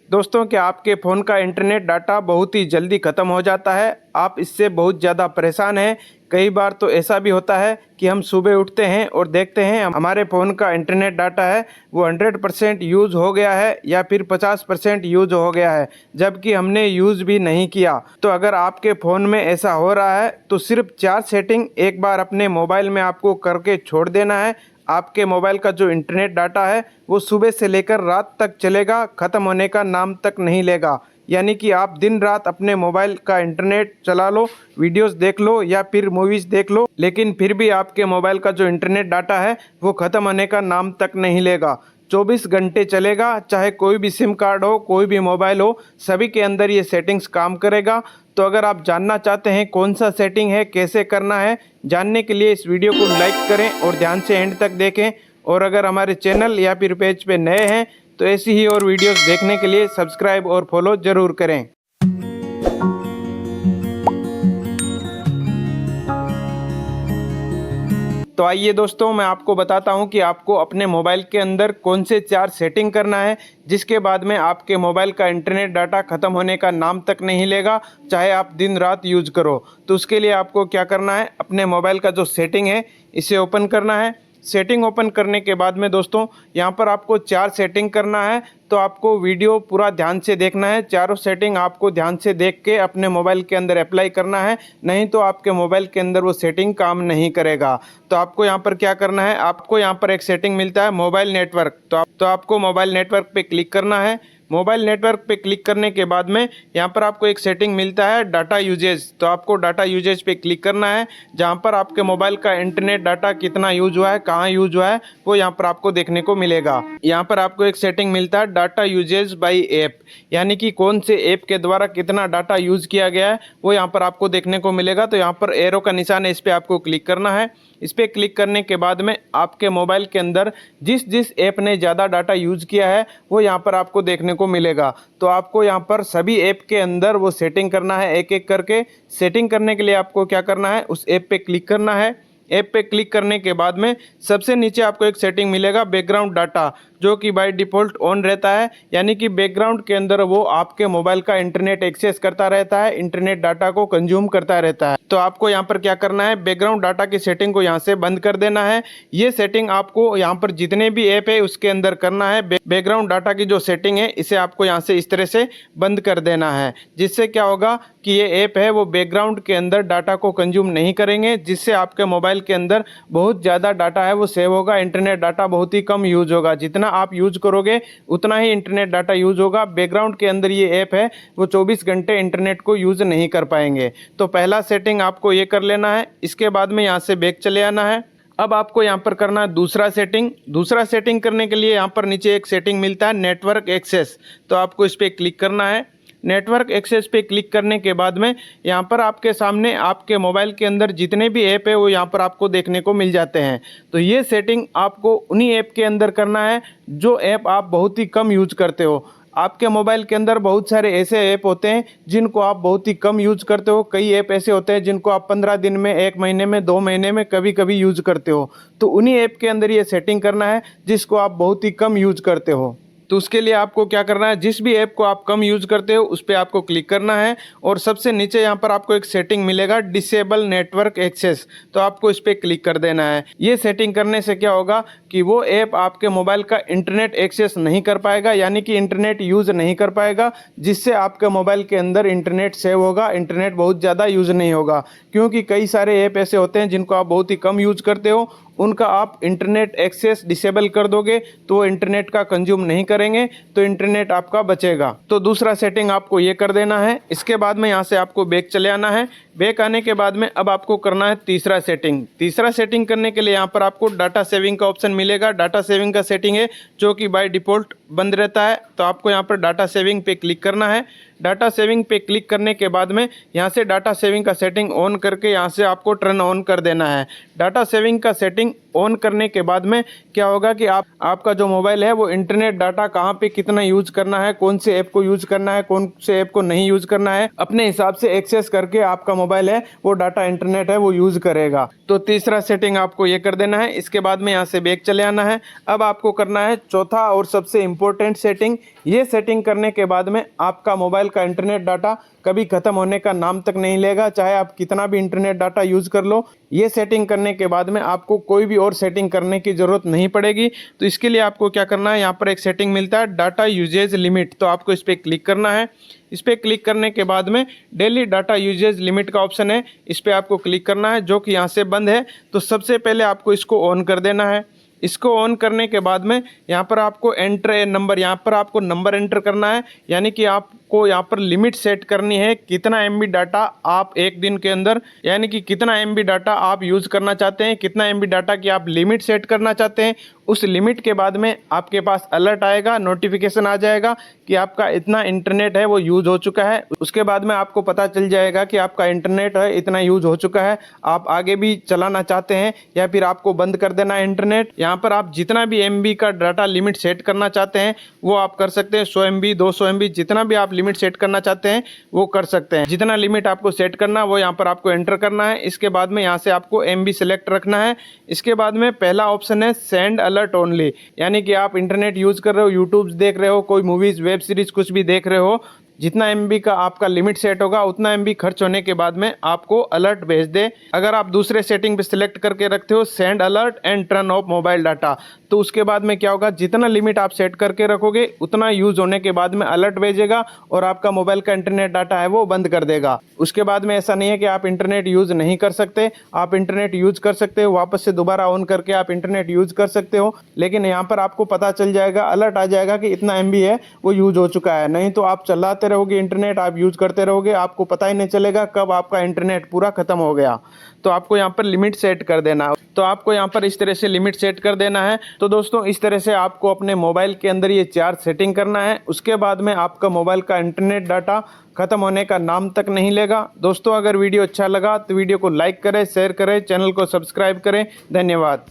दोस्तों, क्या आपके फ़ोन का इंटरनेट डाटा बहुत ही जल्दी ख़त्म हो जाता है? आप इससे बहुत ज़्यादा परेशान हैं। कई बार तो ऐसा भी होता है कि हम सुबह उठते हैं और देखते हैं हमारे फ़ोन का इंटरनेट डाटा है वो 100% यूज़ हो गया है या फिर 50% यूज़ हो गया है, जबकि हमने यूज़ भी नहीं किया। तो अगर आपके फ़ोन में ऐसा हो रहा है तो सिर्फ 4 सेटिंग एक बार अपने मोबाइल में आपको करके छोड़ देना है। आपके मोबाइल का जो इंटरनेट डाटा है वो सुबह से लेकर रात तक चलेगा, ख़त्म होने का नाम तक नहीं लेगा। यानी कि आप दिन रात अपने मोबाइल का इंटरनेट चला लो, वीडियोस देख लो या फिर मूवीज़ देख लो, लेकिन फिर भी आपके मोबाइल का जो इंटरनेट डाटा है वो ख़त्म होने का नाम तक नहीं लेगा। 24 घंटे चलेगा, चाहे कोई भी सिम कार्ड हो, कोई भी मोबाइल हो, सभी के अंदर ये सेटिंग्स काम करेगा। तो अगर आप जानना चाहते हैं कौन सा सेटिंग है, कैसे करना है, जानने के लिए इस वीडियो को लाइक करें और ध्यान से एंड तक देखें। और अगर हमारे चैनल या फिर पेज पे नए हैं तो ऐसी ही और वीडियोस देखने के लिए सब्सक्राइब और फॉलो ज़रूर करें। तो आइए दोस्तों, मैं आपको बताता हूं कि आपको अपने मोबाइल के अंदर कौन से 4 सेटिंग करना है, जिसके बाद में आपके मोबाइल का इंटरनेट डाटा ख़त्म होने का नाम तक नहीं लेगा, चाहे आप दिन रात यूज़ करो। तो उसके लिए आपको क्या करना है, अपने मोबाइल का जो सेटिंग है इसे ओपन करना है। सेटिंग ओपन करने के बाद में दोस्तों यहाँ पर आपको 4 सेटिंग करना है। तो आपको वीडियो पूरा ध्यान से देखना है, चारों सेटिंग आपको ध्यान से देख के अपने मोबाइल के अंदर अप्लाई करना है, नहीं तो आपके मोबाइल के अंदर वो सेटिंग काम नहीं करेगा। तो आपको यहाँ पर क्या करना है, आपको यहाँ पर एक सेटिंग मिलता है मोबाइल नेटवर्क। तो आपको मोबाइल नेटवर्क पे क्लिक करना है। मोबाइल नेटवर्क पे क्लिक करने के बाद में यहाँ पर आपको एक सेटिंग मिलता है डाटा यूजेज। तो आपको डाटा यूजेज पे क्लिक करना है, जहाँ पर आपके मोबाइल का इंटरनेट डाटा कितना यूज हुआ है, कहाँ यूज हुआ है, वो यहाँ पर आपको देखने को मिलेगा। यहाँ पर आपको एक सेटिंग मिलता है डाटा यूजेज बाई ऐप, यानी कि कौन से ऐप के द्वारा कितना डाटा यूज किया गया है वो यहाँ पर आपको देखने को मिलेगा। तो यहाँ पर एरो का निशान है, इस पर आपको क्लिक करना है। इस पर क्लिक करने के बाद में आपके मोबाइल के अंदर जिस जिस ऐप ने ज़्यादा डाटा यूज़ किया है वो यहाँ पर आपको देखने को मिलेगा। तो आपको यहाँ पर सभी ऐप के अंदर वो सेटिंग करना है, एक एक करके। सेटिंग करने के लिए आपको क्या करना है, उस ऐप पे क्लिक करना है। ऐप पे क्लिक करने के बाद में सबसे नीचे आपको एक सेटिंग मिलेगा बैकग्राउंड डाटा, जो कि बाय डिफ़ॉल्ट ऑन रहता है, यानी कि बैकग्राउंड के अंदर वो आपके मोबाइल का इंटरनेट एक्सेस करता रहता है, इंटरनेट डाटा को कंज्यूम करता रहता है। तो आपको यहाँ पर क्या करना है, बैकग्राउंड डाटा की सेटिंग को यहाँ से बंद कर देना है। ये सेटिंग आपको यहाँ पर जितने भी ऐप है उसके अंदर करना है। बैकग्राउंड डाटा की जो सेटिंग है इसे आपको यहाँ से इस तरह से बंद कर देना है, जिससे क्या होगा कि ये ऐप है वो बैकग्राउंड के अंदर डाटा को कंज्यूम नहीं करेंगे, जिससे आपके मोबाइल के अंदर बहुत ज़्यादा डाटा है वो सेव होगा, इंटरनेट डाटा बहुत ही कम यूज होगा। जितना आप यूज करोगे उतना ही इंटरनेट डाटा यूज होगा। बैकग्राउंड के अंदर ये ऐप है वो 24 घंटे इंटरनेट को यूज नहीं कर पाएंगे। तो पहला सेटिंग आपको ये कर लेना है। इसके बाद में यहाँ से बैक चले आना है। अब आपको यहाँ पर करना है दूसरा सेटिंग। दूसरा सेटिंग करने के लिए यहाँ पर नीचे एक सेटिंग मिलता है नेटवर्क एक्सेस। तो आपको इस पर क्लिक करना है। नेटवर्क एक्सेस पे क्लिक करने के बाद में यहाँ पर आपके सामने आपके मोबाइल के अंदर जितने भी ऐप है वो यहाँ पर आपको देखने को मिल जाते हैं। तो ये सेटिंग आपको उन्हीं ऐप के अंदर करना है जो ऐप आप बहुत ही कम यूज करते हो। आपके मोबाइल के अंदर बहुत सारे ऐसे ऐप होते हैं जिनको आप बहुत ही कम यूज करते हो। कई ऐप ऐसे होते हैं जिनको आप 15 दिन में, 1 महीने में, 2 महीने में कभी कभी यूज करते हो। तो उन्हीं ऐप के अंदर ये सेटिंग करना है जिसको आप बहुत ही कम यूज करते हो। तो उसके लिए आपको क्या करना है, जिस भी ऐप को आप कम यूज़ करते हो उस पर आपको क्लिक करना है और सबसे नीचे यहाँ पर आपको एक सेटिंग मिलेगा डिसेबल नेटवर्क एक्सेस। तो आपको इस पर क्लिक कर देना है। ये सेटिंग करने से क्या होगा कि वो ऐप आपके मोबाइल का इंटरनेट एक्सेस नहीं कर पाएगा, यानी कि इंटरनेट यूज़ नहीं कर पाएगा, जिससे आपके मोबाइल के अंदर इंटरनेट सेव होगा, इंटरनेट बहुत ज़्यादा यूज़ नहीं होगा। क्योंकि कई सारे ऐप ऐसे होते हैं जिनको आप बहुत ही कम यूज़ करते हो, उनका आप इंटरनेट एक्सेस डिसेबल कर दोगे तो वो इंटरनेट का कंज्यूम नहीं करेंगे, तो इंटरनेट आपका बचेगा। तो दूसरा सेटिंग आपको ये कर देना है। इसके बाद में यहाँ से आपको बैक चले आना है। बैक आने के बाद में अब आपको करना है तीसरा सेटिंग। तीसरा सेटिंग करने के लिए यहाँ पर आपको डाटा सेविंग का ऑप्शन मिलेगा। डाटा सेविंग का सेटिंग है जो कि बाय डिफ़ॉल्ट बंद रहता है। तो आपको यहाँ पर डाटा सेविंग पे क्लिक करना है। डाटा सेविंग पे क्लिक करने के बाद में यहाँ से डाटा सेविंग का सेटिंग ऑन करके यहाँ से आपको टर्न ऑन कर देना है। डाटा सेविंग का सेटिंग ऑन करने के बाद में क्या होगा कि आपका जो मोबाइल है वो इंटरनेट डाटा कहाँ पे कितना यूज करना है, कौन से ऐप को यूज करना है, कौन से ऐप को नहीं यूज करना है, अपने हिसाब से एक्सेस करके आपका मोबाइल है वो डाटा इंटरनेट है वो यूज करेगा। तो तीसरा सेटिंग आपको ये कर देना है। इसके बाद में यहाँ से बैक चले आना है। अब आपको करना है चौथा और सबसे इम्पोर्टेंट सेटिंग। ये सेटिंग करने के बाद में आपका मोबाइल का इंटरनेट डाटा कभी ख़त्म होने का नाम तक नहीं लेगा, चाहे आप कितना भी इंटरनेट डाटा यूज़ कर लो। ये सेटिंग करने के बाद में आपको कोई भी और सेटिंग करने की ज़रूरत नहीं पड़ेगी। तो इसके लिए आपको क्या करना है, यहाँ पर एक सेटिंग मिलता है डाटा यूजेज लिमिट, तो आपको इस पर क्लिक करना है। इस पर क्लिक करने के बाद में डेली डाटा यूजेज लिमिट का ऑप्शन है, इस पर आपको क्लिक करना है, जो कि यहाँ से बंद है। तो सबसे पहले आपको इसको ऑन कर देना है। इसको ऑन करने के बाद में यहाँ पर आपको एंटर ए नंबर, यहाँ पर आपको नंबर एंटर करना है, यानी कि आपको यहाँ पर लिमिट सेट करनी है कितना एमबी डाटा आप एक दिन के अंदर, यानी कि कितना एमबी डाटा आप यूज़ करना चाहते हैं, कितना एमबी डाटा की आप लिमिट सेट करना चाहते हैं। उस लिमिट के बाद में आपके पास अलर्ट आएगा, नोटिफिकेशन आ जाएगा कि आपका इतना इंटरनेट है वो यूज़ हो चुका है। उसके बाद में आपको पता चल जाएगा कि आपका इंटरनेट है इतना यूज़ हो चुका है, आप आगे भी चलाना चाहते हैं या फिर आपको बंद कर देना है इंटरनेट। यहाँ पर आप जितना भी एमबी का डाटा लिमिट सेट करना चाहते हैं वो आप कर सकते हैं। 100 MB 200 MB जितना भी आप लिमिट सेट करना चाहते हैं वो कर सकते हैं। जितना लिमिट आपको सेट करना है वो यहाँ पर आपको एंटर करना है। इसके बाद में यहाँ से आपको MB सेलेक्ट रखना है। इसके बाद में पहला ऑप्शन है सेंड अलर्ट ओनली, यानी कि आप इंटरनेट यूज़ कर रहे हो, यूट्यूब देख रहे हो, कोई मूवीज़ वेब सीरीज़ कुछ भी देख रहे हो, जितना एमबी का आपका लिमिट सेट होगा उतना एमबी खर्च होने के बाद में आपको अलर्ट भेज दे। अगर आप दूसरे सेटिंग पे सिलेक्ट करके रखते हो send alert and turn off mobile data, तो उसके बाद में क्या होगा, जितना लिमिट आप सेट करके रखोगे उतना यूज़ होने के बाद में अलर्ट भेजेगा और आपका मोबाइल का इंटरनेट डाटा है वो बंद कर देगा। उसके बाद में ऐसा नहीं है कि आप इंटरनेट यूज़ नहीं कर सकते, आप इंटरनेट यूज़ कर सकते हो, वापस से दोबारा ऑन करके आप इंटरनेट यूज़ कर सकते हो, लेकिन यहाँ पर आपको पता चल जाएगा, अलर्ट आ जाएगा कि इतना एमबी है वो यूज़ हो चुका है। नहीं तो आप चलाते रहोगे इंटरनेट, आप यूज़ करते रहोगे, आपको पता ही नहीं चलेगा कब आपका इंटरनेट पूरा ख़त्म हो गया। तो आपको यहाँ पर लिमिट सेट कर देना, तो आपको यहाँ पर इस तरह से लिमिट सेट कर देना है। तो दोस्तों इस तरह से आपको अपने मोबाइल के अंदर ये 4 सेटिंग करना है। उसके बाद में आपका मोबाइल का इंटरनेट डाटा ख़त्म होने का नाम तक नहीं लेगा। दोस्तों अगर वीडियो अच्छा लगा तो वीडियो को लाइक करें, शेयर करें, चैनल को सब्सक्राइब करें। धन्यवाद।